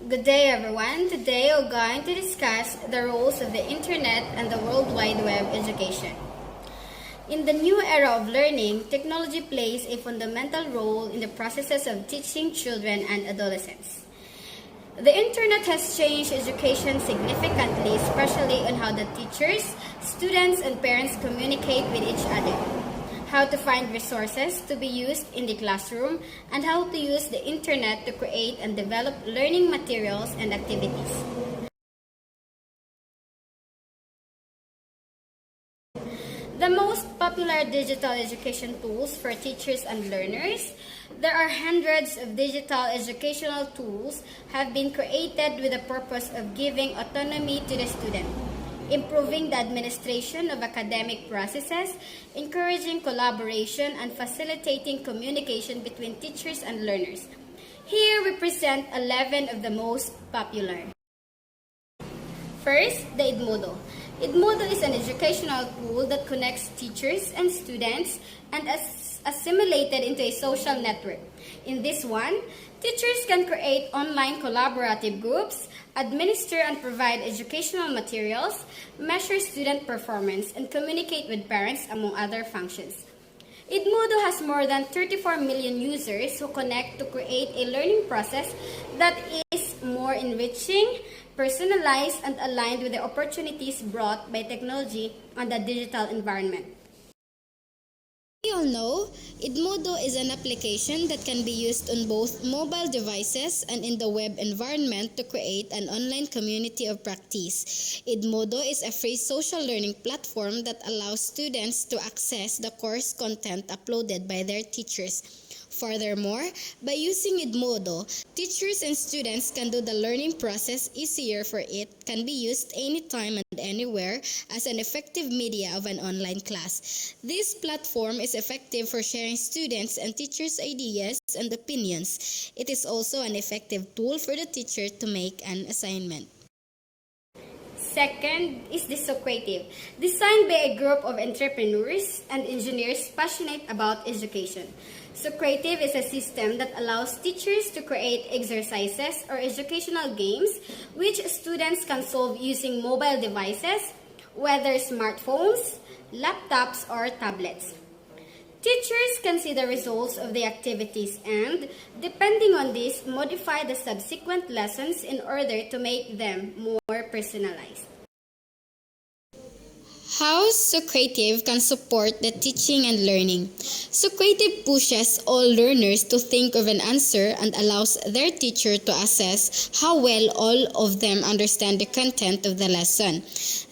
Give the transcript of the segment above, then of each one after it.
Good day, everyone. Today we're going to discuss the roles of the Internet and the World Wide Web education. In the new era of learning, technology plays a fundamental role in the processes of teaching children and adolescents. The Internet has changed education significantly, especially on how the teachers, students, and parents communicate with each other, how to find resources to be used in the classroom, and how to use the Internet to create and develop learning materials and activities. The most popular digital education tools for teachers and learners. There are hundreds of digital educational tools have been created with the purpose of giving autonomy to the student, improving the administration of academic processes, encouraging collaboration, and facilitating communication between teachers and learners. Here we present 11 of the most popular. First, the Edmodo. Edmodo is an educational tool that connects teachers and students and is assimilated into a social network. In this one, teachers can create online collaborative groups, administer and provide educational materials, measure student performance, and communicate with parents, among other functions. Edmodo has more than 34 million users who connect to create a learning process that is more enriching, personalized, and aligned with the opportunities brought by technology and the digital environment. We all know Edmodo is an application that can be used on both mobile devices and in the web environment to create an online community of practice. Edmodo is a free social learning platform that allows students to access the course content uploaded by their teachers. Furthermore, by using Edmodo, teachers and students can do the learning process easier, for it can be used anytime and anywhere as an effective media of an online class. This platform is effective for sharing students and teachers' ideas and opinions. It is also an effective tool for the teacher to make an assignment. Second is the Socrative, designed by a group of entrepreneurs and engineers passionate about education. Socrative is a system that allows teachers to create exercises or educational games which students can solve using mobile devices, whether smartphones, laptops, or tablets. Teachers can see the results of the activities and, depending on this, modify the subsequent lessons in order to make them more personalized. How Socrative can support the teaching and learning. Socrative pushes all learners to think of an answer and allows their teacher to assess how well all of them understand the content of the lesson.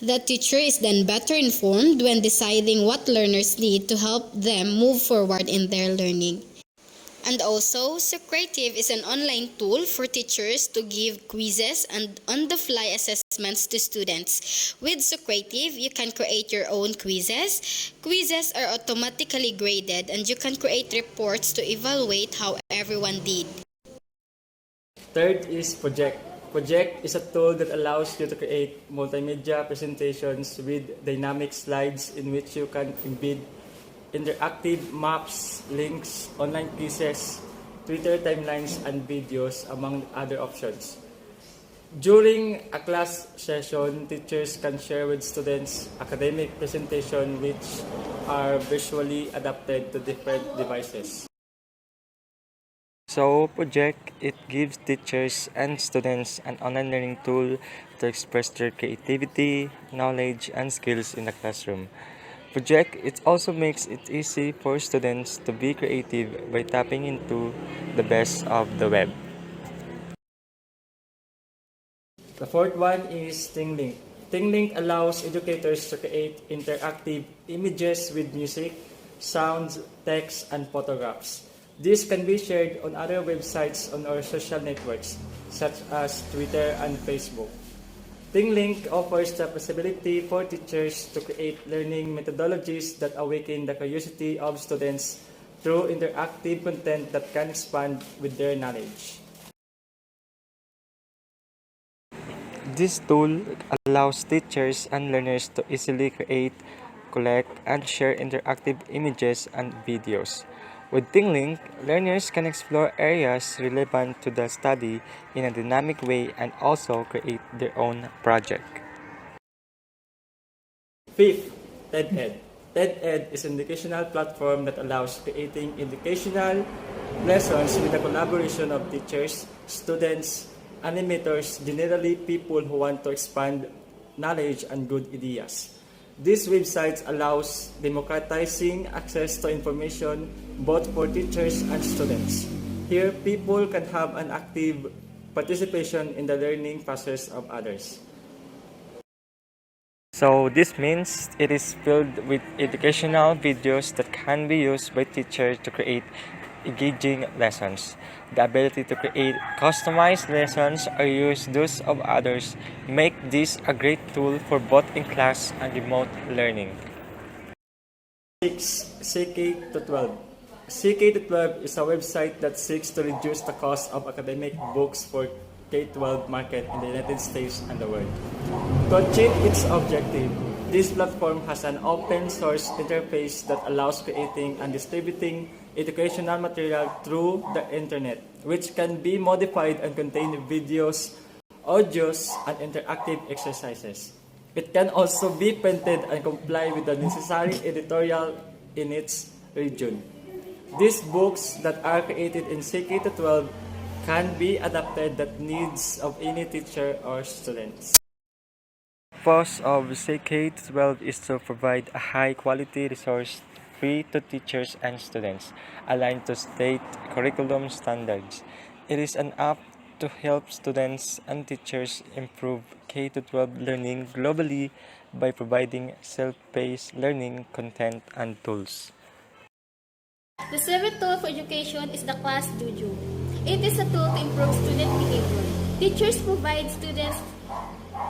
The teacher is then better informed when deciding what learners need to help them move forward in their learning. And also, Socrative is an online tool for teachers to give quizzes and on-the-fly assessments to students. With Socrative, you can create your own quizzes. Quizzes are automatically graded and you can create reports to evaluate how everyone did. Third is Project. Project is a tool that allows you to create multimedia presentations with dynamic slides in which you can embed interactive maps, links, online quizzes, Twitter timelines, and videos, among other options. During a class session, teachers can share with students academic presentations which are visually adapted to different devices. So, Project, it gives teachers and students an online learning tool to express their creativity, knowledge, and skills in the classroom. Project, it also makes it easy for students to be creative by tapping into the best of the web. The fourth one is ThingLink. ThingLink allows educators to create interactive images with music, sounds, text, and photographs. This can be shared on other websites on our social networks, such as Twitter and Facebook. ThingLink offers the possibility for teachers to create learning methodologies that awaken the curiosity of students through interactive content that can expand with their knowledge. This tool allows teachers and learners to easily create, collect, and share interactive images and videos. With ThinkLink, learners can explore areas relevant to the study in a dynamic way and also create their own project. Fifth, TED-Ed. TED-Ed is an educational platform that allows creating educational lessons with the collaboration of teachers, students, animators, generally people who want to expand knowledge and good ideas. This website allows democratizing access to information both for teachers and students. Here, people can have an active participation in the learning process of others. So this means it is filled with educational videos that can be used by teachers to create engaging lessons. The ability to create customized lessons or use those of others make this a great tool for both in-class and remote learning. 6. CK to 12. CK to 12 is a website that seeks to reduce the cost of academic books for K-12 market in the United States and the world. To achieve its objective, this platform has an open source interface that allows creating and distributing educational material through the internet, which can be modified and contain videos, audios, and interactive exercises. It can also be printed and comply with the necessary editorial in its region. These books that are created in CK-12 can be adapted to the needs of any teacher or students. Purpose of CK-12 is to provide a high-quality resource free to teachers and students, aligned to state curriculum standards. It is an app to help students and teachers improve K-12 learning globally by providing self-paced learning content and tools. The seventh tool for education is the Class Dojo. It is a tool to improve student behavior. Teachers provide students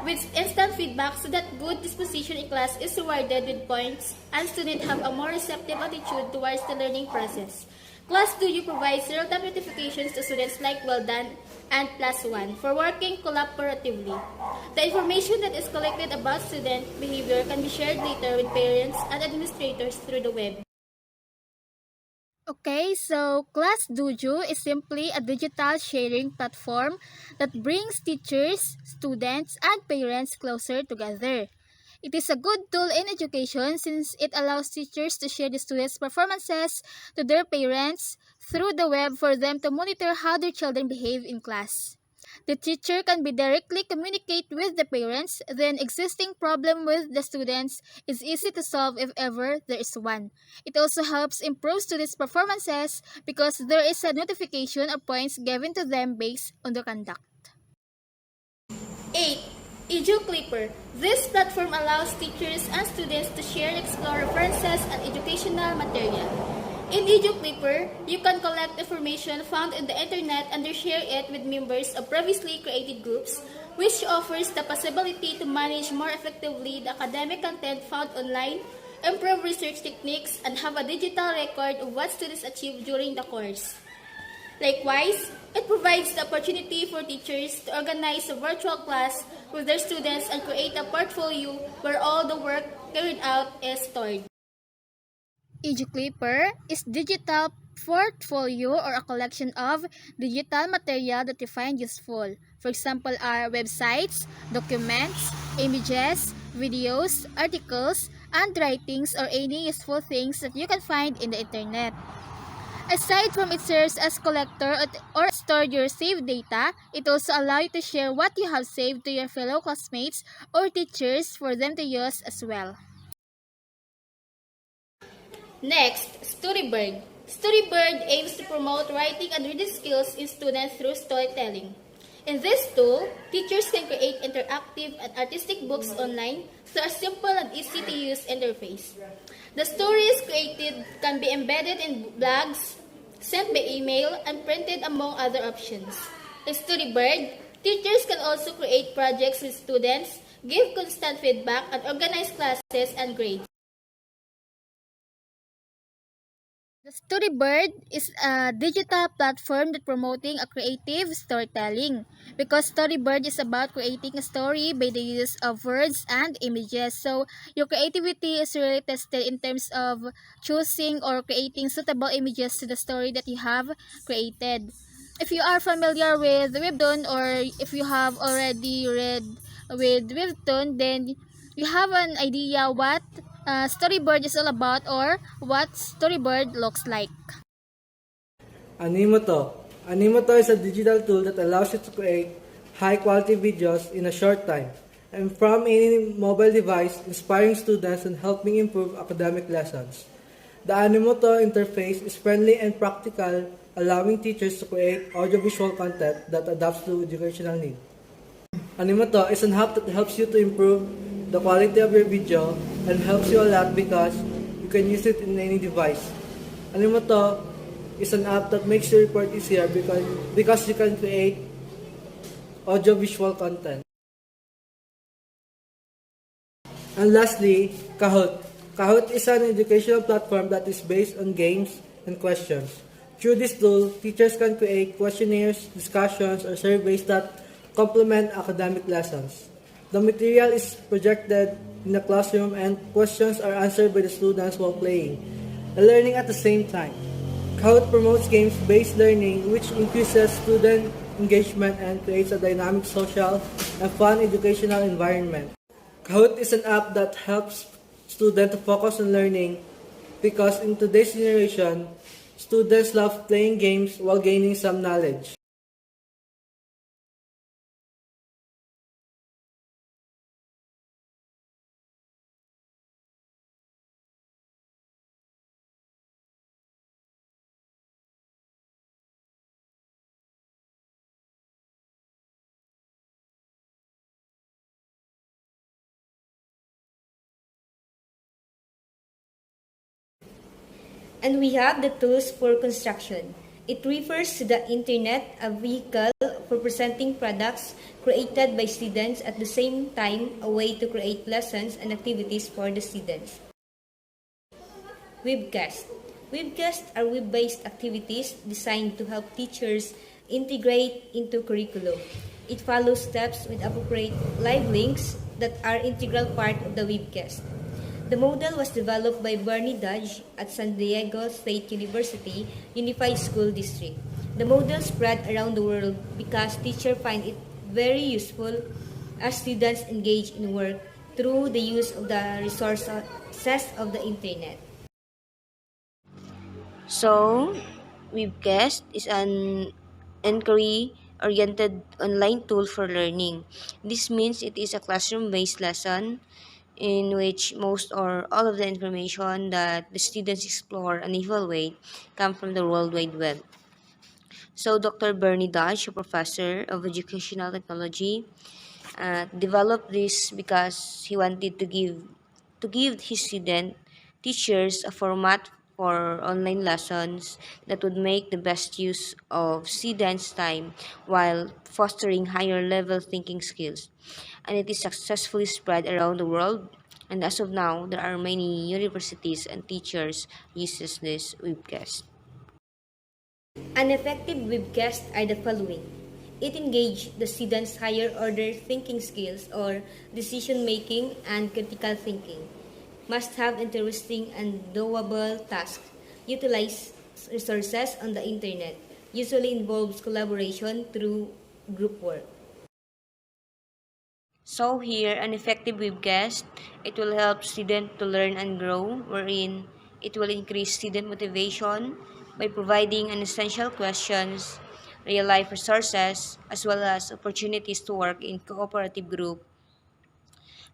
with instant feedback so that good disposition in class is rewarded with points and students have a more receptive attitude towards the learning process. Class Dojo provides real-time notifications to students like well done and +1 for working collaboratively. The information that is collected about student behavior can be shared later with parents and administrators through the web. Okay, so Class Dojo is simply a digital sharing platform that brings teachers, students, and parents closer together. It is a good tool in education since it allows teachers to share the students' performances to their parents through the web for them to monitor how their children behave in class. The teacher can be directly communicate with the parents, then existing problem with the students is easy to solve if ever there is one. It also helps improve students' performances because there is a notification of points given to them based on their conduct. 8. EduClipper. This platform allows teachers and students to share and explore references and educational material. In EduClipper, you can collect information found in the internet and share it with members of previously created groups, which offers the possibility to manage more effectively the academic content found online, improve research techniques, and have a digital record of what students achieved during the course. Likewise, it provides the opportunity for teachers to organize a virtual class with their students and create a portfolio where all the work carried out is stored. EduClipper is digital portfolio or a collection of digital material that you find useful. For example, are websites, documents, images, videos, articles, and writings or any useful things that you can find in the internet. Aside from it serves as collector or store your saved data, it also allows you to share what you have saved to your fellow classmates or teachers for them to use as well. Next, Storybird. Storybird aims to promote writing and reading skills in students through storytelling. In this tool, teachers can create interactive and artistic books online through a simple and easy-to-use interface. The stories created can be embedded in blogs, sent by email, and printed among other options. In Storybird, teachers can also create projects with students, give constant feedback, and organize classes and grades. The Storybird is a digital platform that promoting a creative storytelling because Storybird is about creating a story by the use of words and images. So your creativity is really tested in terms of choosing or creating suitable images to the story that you have created. If you are familiar with Webtoon or if you have already read with Webtoon, then you have an idea what storyboard is all about or what storyboard looks like. Animoto. Animoto is a digital tool that allows you to create high-quality videos in a short time and from any mobile device, inspiring students and helping improve academic lessons. The Animoto interface is friendly and practical, allowing teachers to create audiovisual content that adapts to educational needs. Animoto is an app that helps you to improve the quality of your video and helps you a lot because you can use it in any device. Animoto is an app that makes your report easier because you can create audiovisual content. And lastly, Kahoot. Kahoot is an educational platform that is based on games and questions. Through this tool, teachers can create questionnaires, discussions, or surveys that complement academic lessons. The material is projected in the classroom and questions are answered by the students while playing and learning at the same time. Kahoot promotes games-based learning which increases student engagement and creates a dynamic social and fun educational environment. Kahoot is an app that helps students to focus on learning because in today's generation, students love playing games while gaining some knowledge. And we have the tools for construction. It refers to the internet, a vehicle for presenting products created by students at the same time, a way to create lessons and activities for the students. Webcast. Webcasts are web-based activities designed to help teachers integrate into curriculum. It follows steps with appropriate live links that are integral part of the webcast. The model was developed by Bernie Dodge at San Diego State University Unified School District. The model spread around the world because teachers find it very useful as students engage in work through the use of the resources of the internet. So, Webcast is an inquiry-oriented online tool for learning. This means it is a classroom-based lesson in which most or all of the information that the students explore and evaluate come from the World Wide Web. So, Dr. Bernie Dodge, a professor of educational technology, developed this because he wanted to give his student teachers a format for online lessons that would make the best use of students' time while fostering higher level thinking skills. And it is successfully spread around the world. And as of now, there are many universities and teachers uses this webcast. An effective webcast are the following. It engages the students' higher order thinking skills or decision making and critical thinking. Must have interesting and doable tasks. Utilize resources on the internet. Usually involves collaboration through group work. So here, an effective webcast, it will help students to learn and grow, wherein it will increase student motivation by providing an essential questions, real-life resources, as well as opportunities to work in cooperative group.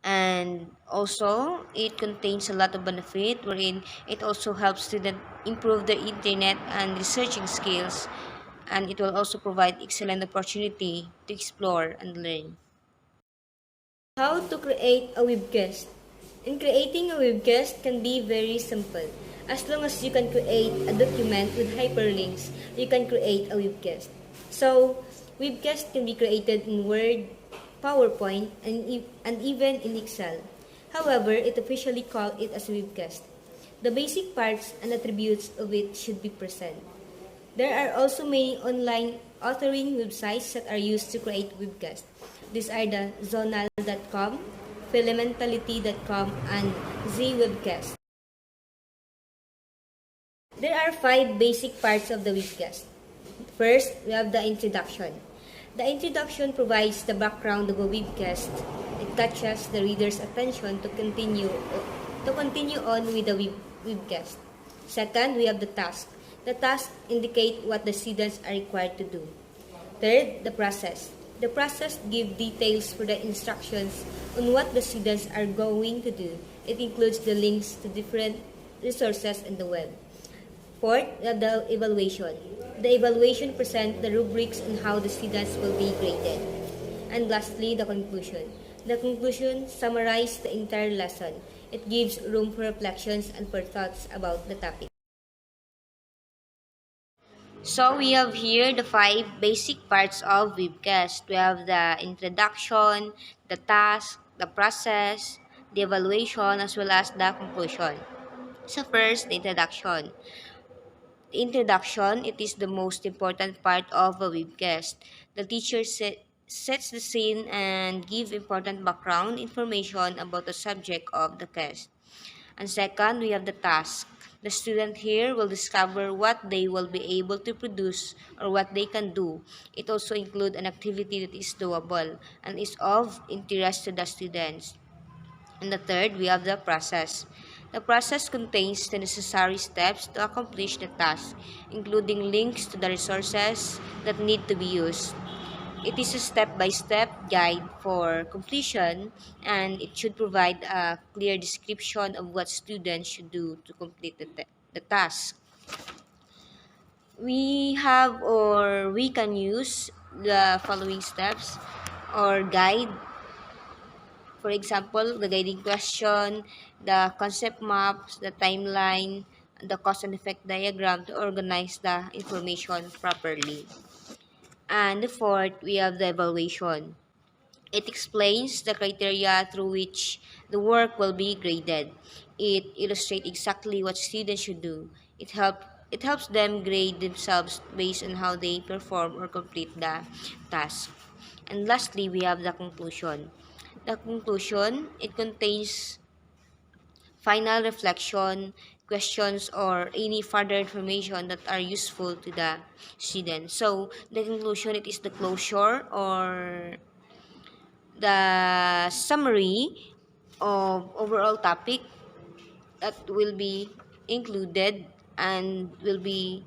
And also, it contains a lot of benefit, wherein it also helps students improve their internet and researching skills, and it will also provide excellent opportunity to explore and learn. How to create a webcast? In creating a webcast can be very simple. As long as you can create a document with hyperlinks, you can create a webcast. So, webcast can be created in Word, PowerPoint, and even in Excel. However, it officially called it as webcast. The basic parts and attributes of it should be present. There are also many online authoring websites that are used to create webcasts. These are the zonal.com, filamentality.com, and zwebcast. There are 5 basic parts of the webcast. First, we have the introduction. The introduction provides the background of a webcast. It catches the reader's attention to continue on with the webcast. Second, we have the task. The tasks indicate what the students are required to do. Third, the process. The process gives details for the instructions on what the students are going to do. It includes the links to different resources in the web. Fourth, we have the evaluation. The evaluation presents the rubrics on how the students will be graded. And lastly, the conclusion. The conclusion summarizes the entire lesson. It gives room for reflections and for thoughts about the topic. So we have here the 5 basic parts of webcast. We have the introduction, the task, the process, the evaluation, as well as the conclusion. So first, the introduction. The introduction, it is the most important part of a webcast. The teacher sets the scene and give important background information about the subject of the cast. And second, we have the task. The student here will discover what they will be able to produce or what they can do. It also includes an activity that is doable and is of interest to the students. And the third, we have the process. The process contains the necessary steps to accomplish the task, including links to the resources that need to be used. It is a step-by-step guide for completion, and it should provide a clear description of what students should do to complete the task. We have or we can use the following steps or guide. For example, the guiding question, the concept maps, the timeline, the cause and effect diagram to organize the information properly. And the fourth, we have the evaluation. It explains the criteria through which the work will be graded. It illustrates exactly what students should do. It helps them grade themselves based on how they perform or complete the task. And lastly, we have the conclusion. The conclusion, it contains final reflection, questions, or any further information that are useful to the student. So, the conclusion, it is the closure or the summary of overall topic that will be included and will be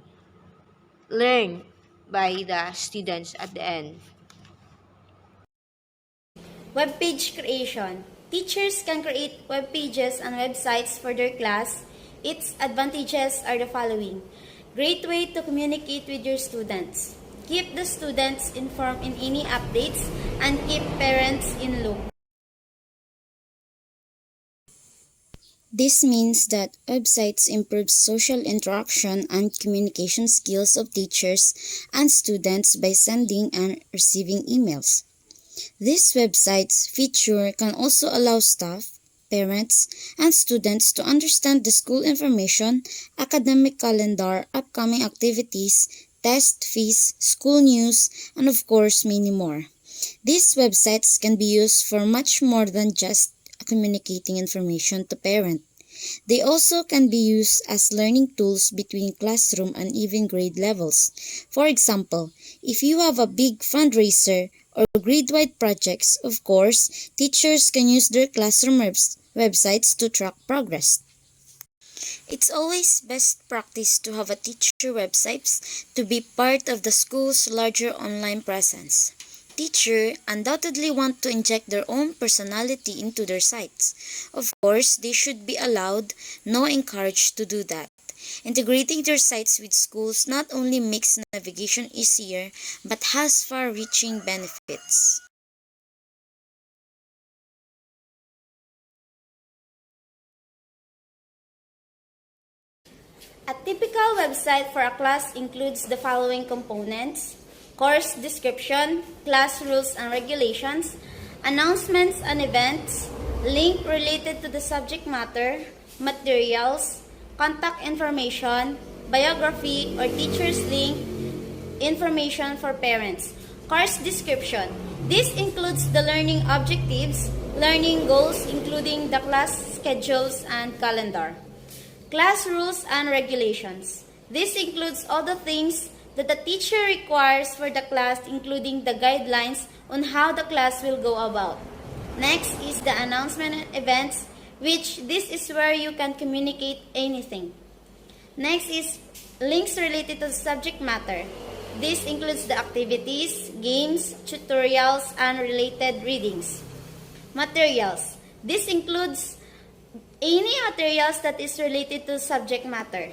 learned by the students at the end. Web page creation. Teachers can create web pages and websites for their class. Its advantages are the following. Great way to communicate with your students. Keep the students informed in any updates and keep parents in loop. This means that websites improve social interaction and communication skills of teachers and students by sending and receiving emails. These websites feature can also allow staff, parents, and students to understand the school information, academic calendar, upcoming activities, test fees, school news, and of course many more. These websites can be used for much more than just communicating information to parents. They also can be used as learning tools between classroom and even grade levels. For example, if you have a big fundraiser or grade-wide projects, of course, teachers can use their classroom websites to track progress. It's always best practice to have a teacher websites to be part of the school's larger online presence. Teachers undoubtedly want to inject their own personality into their sites. Of course, they should be allowed, not encouraged to do that. Integrating their sites with schools not only makes navigation easier, but has far-reaching benefits. A typical website for a class includes the following components: course description, class rules and regulations, announcements and events, link related to the subject matter, materials, contact information, biography, or teacher's link, information for parents. Course description. This includes the learning objectives, learning goals including the class schedules and calendar. Class rules and regulations. This includes all the things that the teacher requires for the class, including the guidelines on how the class will go about. Next is the announcement and events, which this is where you can communicate anything. Next is links related to the subject matter. This includes the activities, games, tutorials, and related readings. Materials. This includes any materials that is related to subject matter.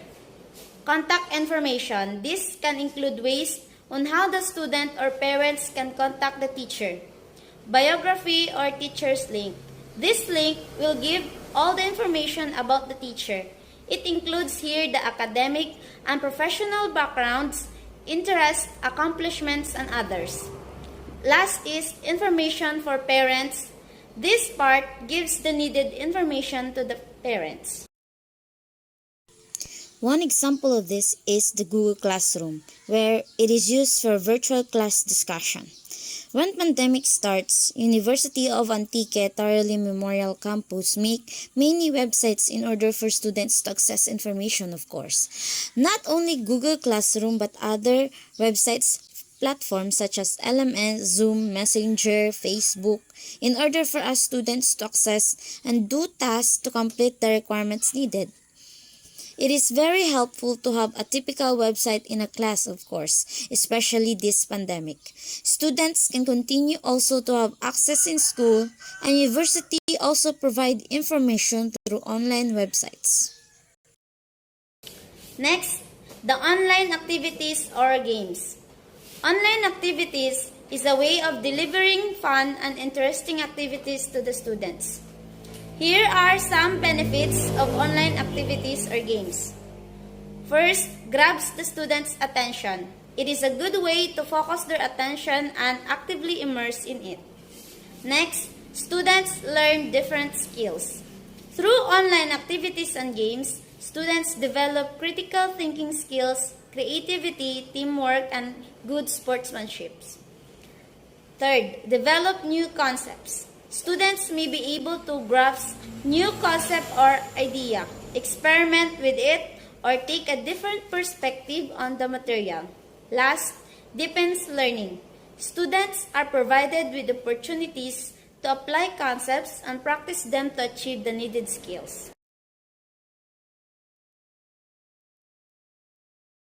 Contact information. This can include ways on how the student or parents can contact the teacher. Biography or teacher's link. This link will give all the information about the teacher. It includes here the academic and professional backgrounds, interests, accomplishments, and others. Last is information for parents. This part gives the needed information to the parents. One example of this is the Google Classroom, where it is used for virtual class discussion. When pandemic starts, University of Antique Tarali Memorial Campus make many websites in order for students to access information, of course. Not only Google Classroom but other websites platforms such as LMS, Zoom, Messenger, Facebook, in order for us students to access and do tasks to complete the requirements needed. It is very helpful to have a typical website in a class, of course, especially this pandemic. Students can continue also to have access in school, and university also provide information through online websites. Next, the online activities or games. Online activities is a way of delivering fun and interesting activities to the students. Here are some benefits of online activities or games. First, grabs the students' attention. It is a good way to focus their attention and actively immerse in it. Next, students learn different skills. Through online activities and games, students develop critical thinking skills, creativity, teamwork, and good sportsmanship. Third, develop new concepts. Students may be able to grasp new concept or idea, experiment with it, or take a different perspective on the material. Last, deepens learning. Students are provided with opportunities to apply concepts and practice them to achieve the needed skills.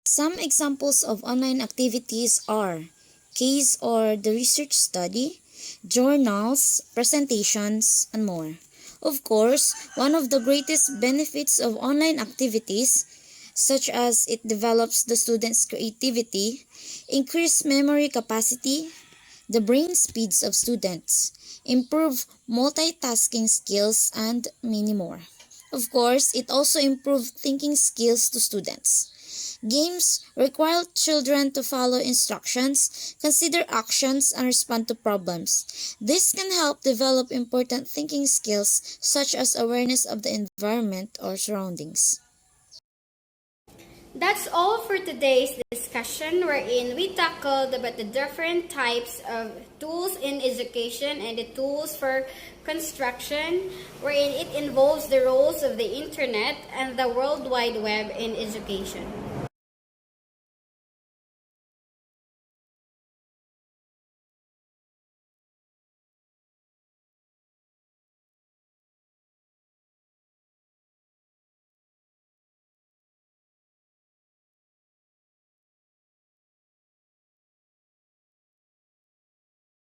Some examples of online activities are case or the research study, journals, presentations, and more. Of course, one of the greatest benefits of online activities, such as it develops the students' creativity, increase memory capacity, the brain speeds of students, improve multitasking skills, and many more. Of course, it also improves thinking skills to students. Games require children to follow instructions, consider actions, and respond to problems. This can help develop important thinking skills such as awareness of the environment or surroundings. That's all for today's discussion, wherein we tackled about the different types of tools in education and the tools for construction, wherein it involves the roles of the internet and the World Wide Web in education.